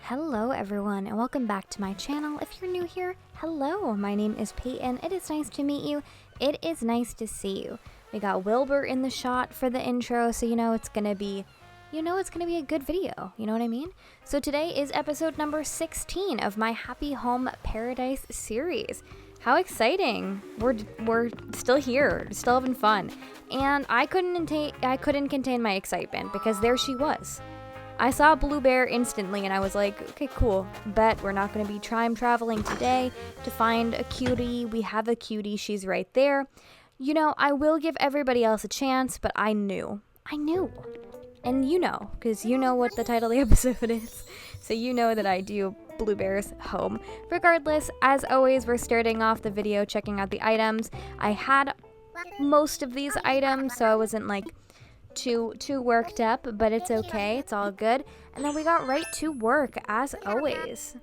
Hello everyone and welcome back to my channel. If you're new here, hello, my name is Peyton. It is nice to meet you. It is nice to see you. We got Wilbur in the shot for the intro, so you know it's gonna be a good video, you know what I mean? So today is episode number 16 of my Happy Home Paradise series. How exciting. We're still here, still having fun. And I couldn't contain my excitement because there she was. I saw Bluebear instantly and I was like, okay, cool. Bet we're not going to be time traveling today to find a cutie. We have a cutie. She's right there. You know, I will give everybody else a chance, but I knew. And you know, because you know what the title of the episode is. So you know that I do Bluebear's home. Regardless, as always, we're starting off the video checking out the items. I had most of these items, so I wasn't like too worked up, but it's okay, it's all good. And then we got right to work as always.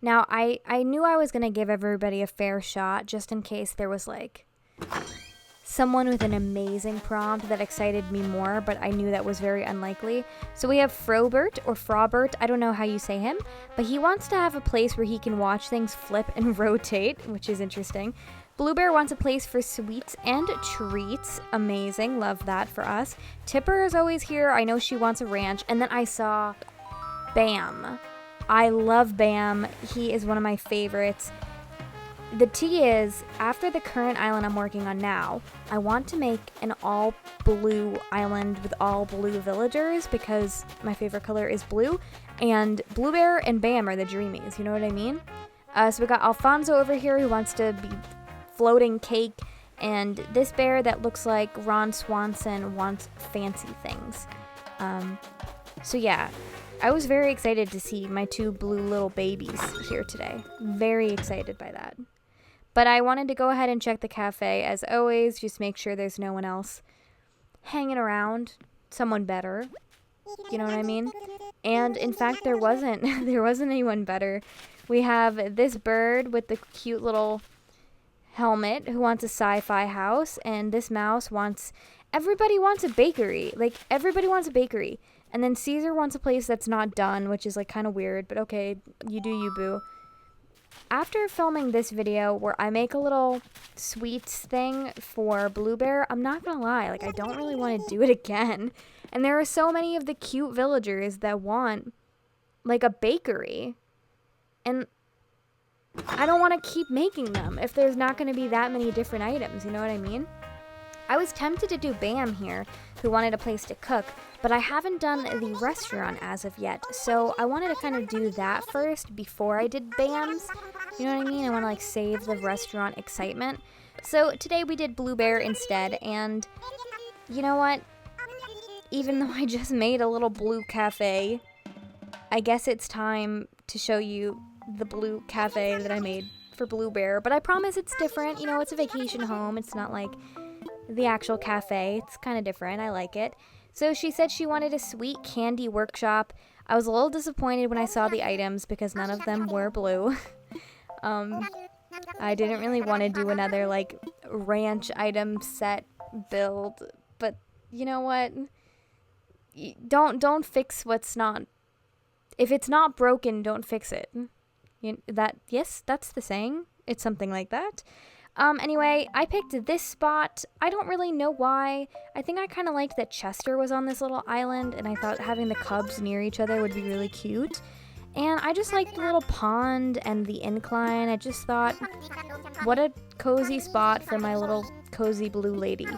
Now I knew I was gonna give everybody a fair shot just in case there was like someone with an amazing prompt that excited me more, but I knew that was very unlikely. So we have Frobert or Frobert, I don't know how you say him, but he wants to have a place where he can watch things flip and rotate, which is interesting. Bluebear wants a place for sweets and treats. Amazing, love that for us. Tipper is always here. I know she wants a ranch. And then I saw Bam. I love Bam. He is one of my favorites. The tea is, after the current island I'm working on now, I want to make an all blue island with all blue villagers because my favorite color is blue. And Bluebear and Bam are the dreamies, you know what I mean? So we got Alfonso over here who wants to be floating cake, and this bear that looks like Ron Swanson wants fancy things. So yeah, I was very excited to see my two blue little babies here today. Very excited by that. But I wanted to go ahead and check the cafe as always, just make sure there's no one else hanging around, someone better, you know what I mean? And in fact there wasn't anyone better. We have this bird with the cute little helmet who wants a sci-fi house, and this mouse wants, everybody wants a bakery. Like, everybody wants a bakery. And then Caesar wants a place that's not done, which is like kind of weird, but okay, you do you, boo. After filming this video where I make a little sweets thing for Bluebear, I'm not gonna lie, like I don't really want to do it again. And there are so many of the cute villagers that want like a bakery, and I don't want to keep making them if there's not going to be that many different items, you know what I mean? I was tempted to do Bam here, who wanted a place to cook, but I haven't done the restaurant as of yet, so I wanted to kind of do that first before I did Bam's, you know what I mean? I want to like save the restaurant excitement. So today we did Bluebear instead, and you know what? Even though I just made a little blue cafe, I guess it's time to show you the blue cafe that I made for Bluebear, but I promise it's different. You know, it's a vacation home. It's not like the actual cafe. It's kind of different. I like it. So she said she wanted a sweet candy workshop. I was a little disappointed when I saw the items because none of them were blue. I didn't really want to do another like ranch item set build, but you know what? Don't fix what's not. If it's not broken, don't fix it. Yes, that's the saying. It's something like that. Anyway, I picked this spot. I don't really know why. I think I kind of liked that Chester was on this little island, and I thought having the cubs near each other would be really cute. And I just liked the little pond and the incline. I just thought, what a cozy spot for my little cozy blue lady.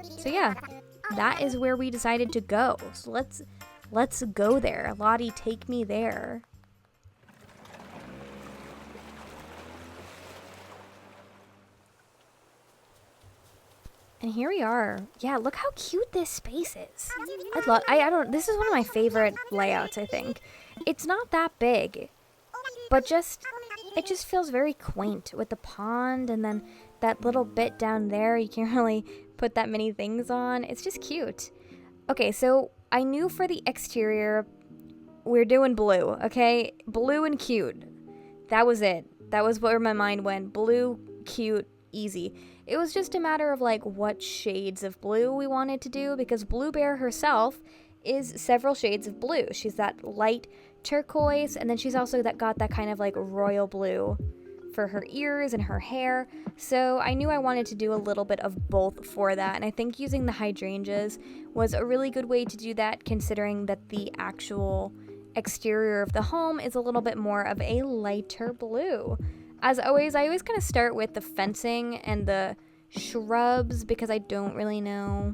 So yeah, that is where we decided to go. So let's go there. Lottie, take me there. And here we are. Yeah, look how cute this space is. This is one of my favorite layouts, I think. It's not that big, but it just feels very quaint with the pond and then that little bit down there. You can't really put that many things on. It's just cute. Okay, so I knew for the exterior, we're doing blue, okay? Blue and cute. That was it. That was where my mind went. Blue, cute, easy. It was just a matter of like what shades of blue we wanted to do, because Bluebear herself is several shades of blue. She's that light turquoise, and then she's also got that kind of like royal blue for her ears and her hair. So I knew I wanted to do a little bit of both for that, and I think using the hydrangeas was a really good way to do that, considering that the actual exterior of the home is a little bit more of a lighter blue. As always, I always kind of start with the fencing and the shrubs because I don't really know.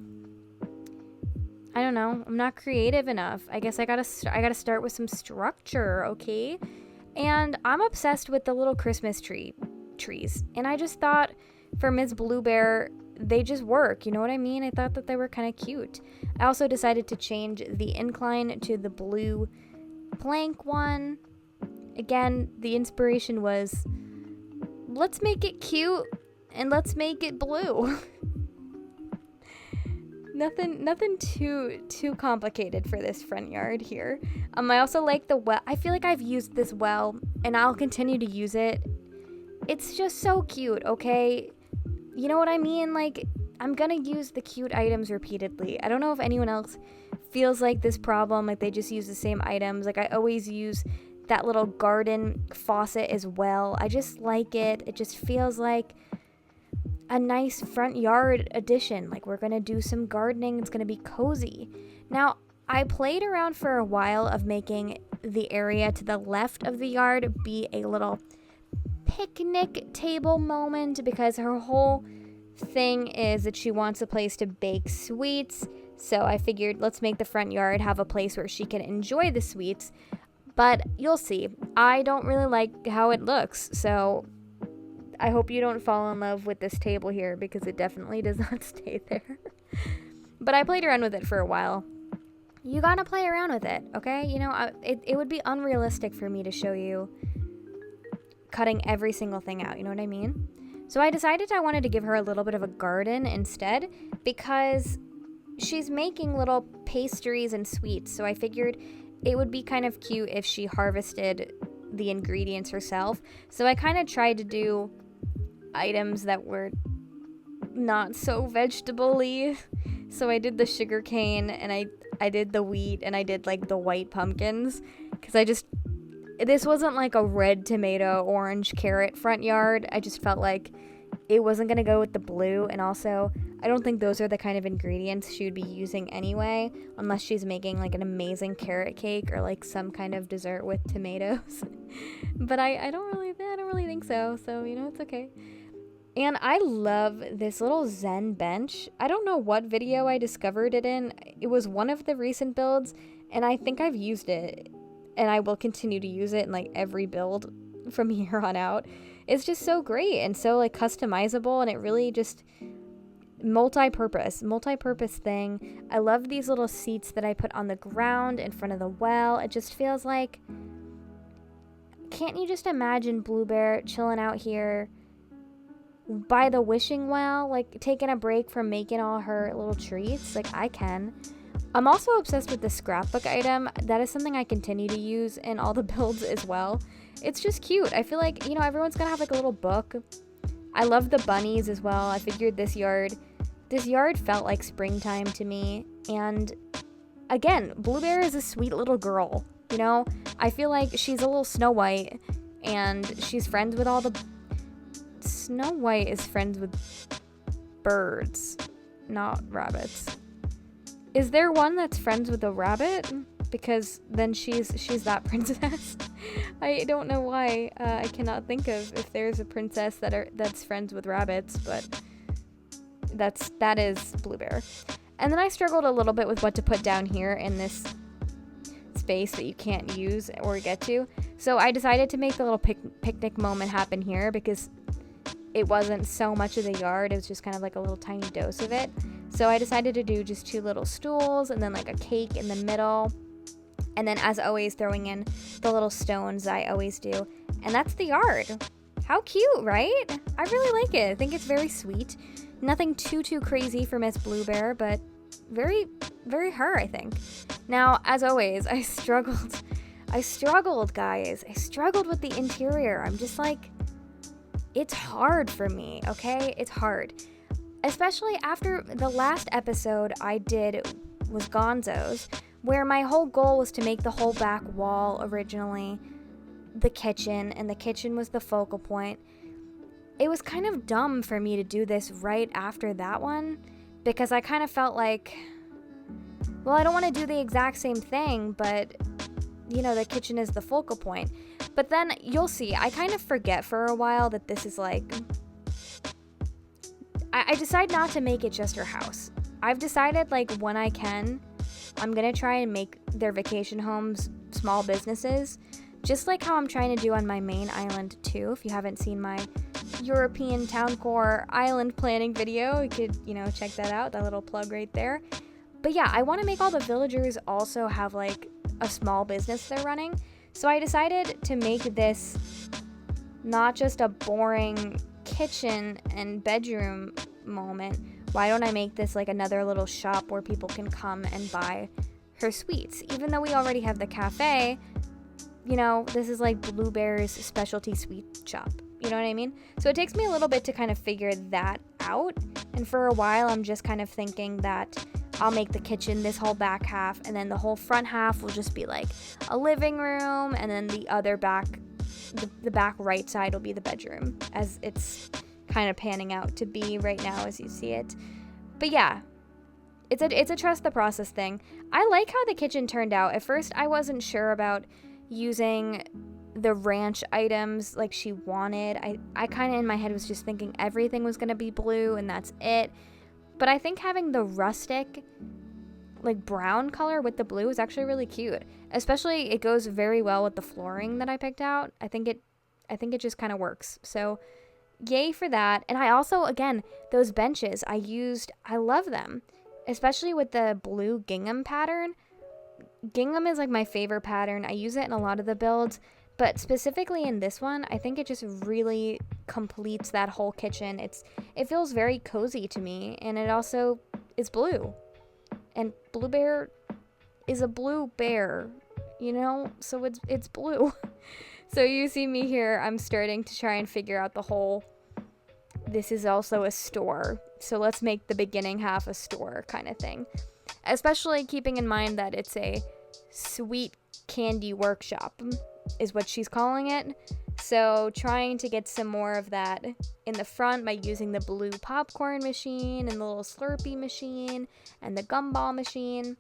I don't know. I'm not creative enough. I guess I gotta start with some structure, okay? And I'm obsessed with the little Christmas trees. And I just thought for Miss Bluebear, they just work. You know what I mean? I thought that they were kind of cute. I also decided to change the incline to the blue plank one. Again, the inspiration was, let's make it cute and let's make it blue. Nothing too complicated for this front yard here. I also like the well. I feel like I've used this well, and I'll continue to use it. It's just so cute, okay? You know what I mean? Like, I'm gonna use the cute items repeatedly. I don't know if anyone else feels like this problem, like they just use the same items. Like, I always use that little garden faucet as well. I just like it. It just feels like a nice front yard addition. Like, we're gonna do some gardening. It's gonna be cozy. Now, I played around for a while of making the area to the left of the yard be a little picnic table moment, because her whole thing is that she wants a place to bake sweets. So I figured, let's make the front yard have a place where she can enjoy the sweets. But you'll see, I don't really like how it looks, so I hope you don't fall in love with this table here, because it definitely does not stay there. But I played around with it for a while. You gotta play around with it, okay? You know, it would be unrealistic for me to show you cutting every single thing out, you know what I mean? So I decided I wanted to give her a little bit of a garden instead, because she's making little pastries and sweets, so I figured it would be kind of cute if she harvested the ingredients herself. So I kind of tried to do items that were not so vegetable-y. So I did the sugar cane, and I did the wheat, and I did like the white pumpkins, because this wasn't like a red tomato, orange carrot front yard. I just felt like it wasn't gonna go with the blue, and also I don't think those are the kind of ingredients she would be using anyway, unless she's making like an amazing carrot cake or like some kind of dessert with tomatoes. But I don't really think so. So, you know, it's okay. And I love this little Zen bench. I don't know what video I discovered it in. It was one of the recent builds, and I think I've used it, and I will continue to use it in like every build from here on out. It's just so great and so like customizable, and it really just multi-purpose thing. I love these little seats that I put on the ground in front of the well. It just feels like, can't you just imagine Bluebear chilling out here by the wishing well, like taking a break from making all her little treats? Like, I can. I'm also obsessed with the scrapbook item. That is something I continue to use in all the builds as well. It's just cute. I feel like, you know, everyone's gonna have like a little book. I love the bunnies as well. I figured this yard felt like springtime to me. And again, Bluebear is a sweet little girl, you know? I feel like she's a little Snow White, and she's friends with all the... Snow White is friends with birds, not rabbits. Is there one that's friends with a rabbit? Because then she's that princess. I don't know why. I cannot think of if there's a princess that's friends with rabbits, but that is Bluebear. And then I struggled a little bit with what to put down here in this space that you can't use or get to. So I decided to make the little picnic moment happen here, because it wasn't so much of the yard. It was just kind of like a little tiny dose of it. So I decided to do just 2 little stools and then like a cake in the middle. And then, as always, throwing in the little stones I always do. And that's the yard. How cute, right? I really like it. I think it's very sweet. Nothing too crazy for Miss Bluebear, but very, very her, I think. Now, as always, I struggled, guys. I struggled with the interior. I'm just like, it's hard for me, okay? It's hard. Especially after the last episode I did was Gonzo's, where my whole goal was to make the whole back wall originally the kitchen, and the kitchen was the focal point. It was kind of dumb for me to do this right after that one, because I kind of felt like, well, I don't want to do the exact same thing, but, you know, the kitchen is the focal point. But then you'll see, I kind of forget for a while that this is like, I decide not to make it just her house. I've decided, like, when I can, I'm going to try and make their vacation homes small businesses, just like how I'm trying to do on my main island too. If you haven't seen my European town core island planning video, you could, you know, check that out, that little plug right there. But yeah, I want to make all the villagers also have like a small business they're running. So I decided to make this not just a boring kitchen and bedroom moment. Why don't I make this like another little shop where people can come and buy her sweets? Even though we already have the cafe, you know, this is like Bluebear's specialty sweet shop. You know what I mean? So it takes me a little bit to kind of figure that out. And for a while, I'm just kind of thinking that I'll make the kitchen this whole back half, and then the whole front half will just be like a living room, and then the other back, the back right side will be the bedroom, as it's kind of panning out to be right now as you see it. But yeah, it's a trust the process thing. I like how the kitchen turned out. At first, I wasn't sure about using the ranch items like she wanted. I kind of in my head was just thinking everything was going to be blue and that's it. But I think having the rustic like brown color with the blue is actually really cute. Especially it goes very well with the flooring that I picked out. I think it just kind of works. So yay for that. And I also, again, those benches I love them. Especially with the blue gingham pattern. Gingham is like my favorite pattern. I use it in a lot of the builds, but specifically in this one, I think it just really completes that whole kitchen. It feels very cozy to me, and it also is blue. And Bluebear is a blue bear, you know? So it's blue. So you see me here, I'm starting to try and figure out the whole, this is also a store. So let's make the beginning half a store kind of thing. Especially keeping in mind that it's a sweet candy workshop is what she's calling it. So trying to get some more of that in the front by using the blue popcorn machine and the little Slurpee machine and the gumball machine.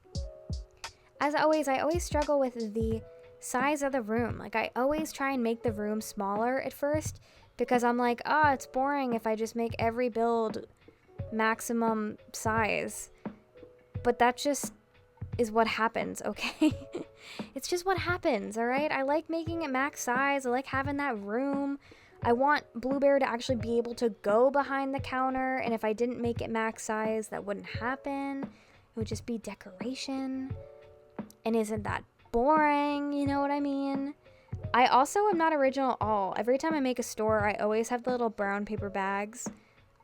As always, I always struggle with the size of the room. Like I always try and make the room smaller at first because I'm like, it's boring if I just make every build maximum size. But that just is what happens, okay? It's just what happens, all right? I like making it max size. I like having that room. I want Bluebear to actually be able to go behind the counter, and if I didn't make it max size, that wouldn't happen. It would just be decoration. And isn't that boring? You know what I mean? I also am not original at all. Every time I make a store, I always have the little brown paper bags.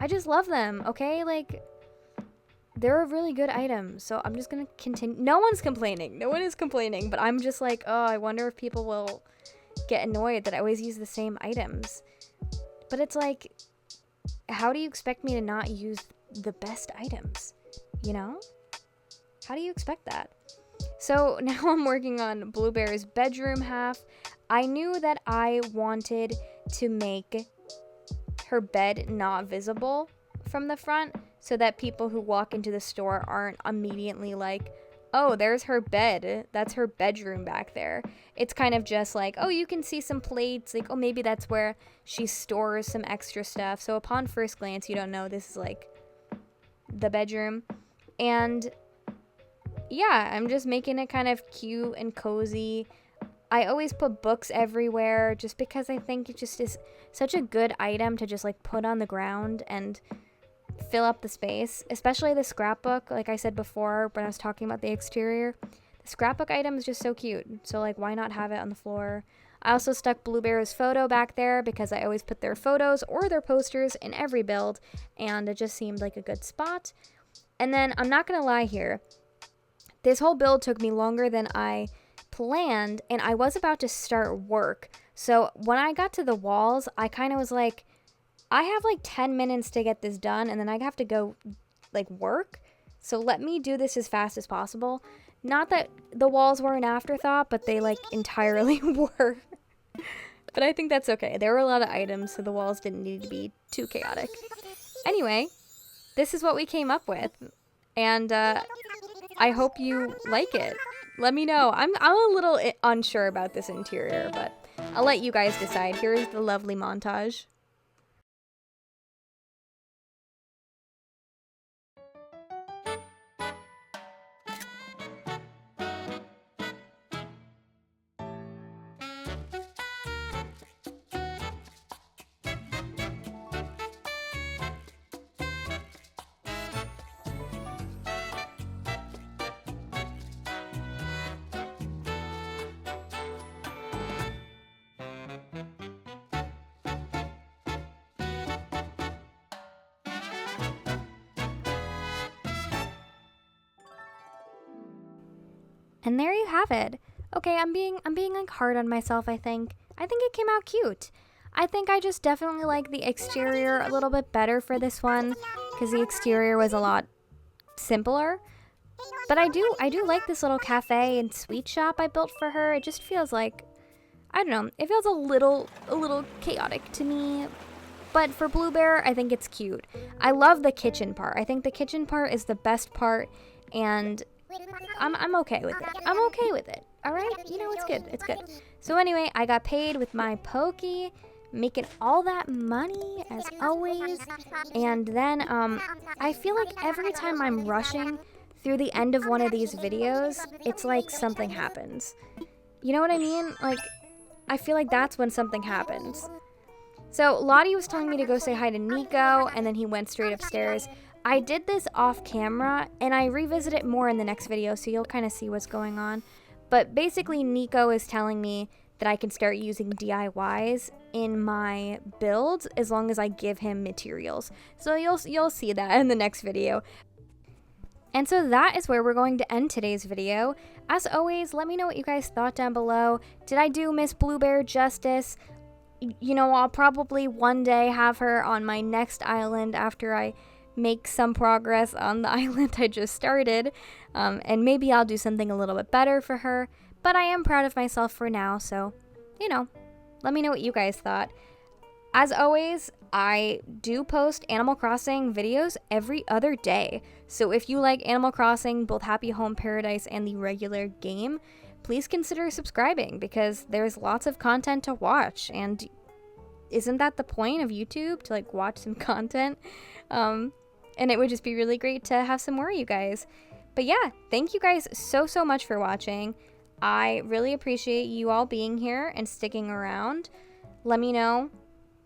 I just love them, okay? Like, they're a really good item, so I'm just gonna continue. No one's complaining. No one is complaining, but I'm just like, I wonder if people will get annoyed that I always use the same items. But it's like, how do you expect me to not use the best items? You know? How do you expect that? So now I'm working on Bluebear's bedroom half. I knew that I wanted to make her bed not visible from the front, so that people who walk into the store aren't immediately like, oh, there's her bed. That's her bedroom back there. It's kind of just like, oh, you can see some plates. Like, oh, maybe that's where she stores some extra stuff. So upon first glance, you don't know this is like the bedroom. And yeah, I'm just making it kind of cute and cozy. I always put books everywhere just because I think it just is such a good item to just like put on the ground and fill up the space, especially the scrapbook. Like I said before when I was talking about the exterior, the scrapbook item is just so cute, so like why not have it on the floor? I also stuck Bluebear's photo back there because I always put their photos or their posters in every build, and it just seemed like a good spot. And then I'm not gonna lie here, this whole build took me longer than I planned, and I was about to start work. So when I got to the walls, I kind of was like, I have like 10 minutes to get this done, and then I have to go like work. So let me do this as fast as possible. Not that the walls were an afterthought, but they like entirely were. But I think that's okay. There were a lot of items, so the walls didn't need to be too chaotic. Anyway, this is what we came up with. And I hope you like it. Let me know. I'm a little unsure about this interior, but I'll let you guys decide. Here is the lovely montage. And there you have it. Okay, I'm being like hard on myself, I think. I think it came out cute. I think I just definitely like the exterior a little bit better for this one, because the exterior was a lot simpler. But I do like this little cafe and sweet shop I built for her. It just feels like, I don't know, it feels a little chaotic to me. But for Bluebear, I think it's cute. I love the kitchen part. I think the kitchen part is the best part, and I'm okay with it. I'm okay with it. All right? You know, it's good. It's good. So anyway, I got paid with my pokey, making all that money as always. And then I feel like every time I'm rushing through the end of one of these videos, it's like something happens. You know what I mean? Like, I feel like that's when something happens. So Lottie was telling me to go say hi to Nico, and then he went straight upstairs. I did this off camera, and I revisit it more in the next video, so you'll kind of see what's going on. But basically, Nico is telling me that I can start using DIYs in my builds as long as I give him materials. So you'll see that in the next video. And so that is where we're going to end today's video. As always, let me know what you guys thought down below. Did I do Miss Bluebear justice? You know, I'll probably one day have her on my next island after I make some progress on the island I just started, and maybe I'll do something a little bit better for her, but I am proud of myself for now, so, you know, let me know what you guys thought. As always, I do post Animal Crossing videos every other day, so if you like Animal Crossing, both Happy Home Paradise and the regular game, please consider subscribing, because there's lots of content to watch, and isn't that the point of YouTube, to like watch some content? And it would just be really great to have some more of you guys. But yeah, thank you guys so much for watching. I really appreciate you all being here and sticking around. Let me know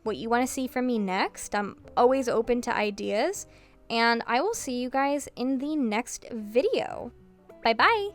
what you want to see from me next. I'm always open to ideas. And I will see you guys in the next video. Bye-bye.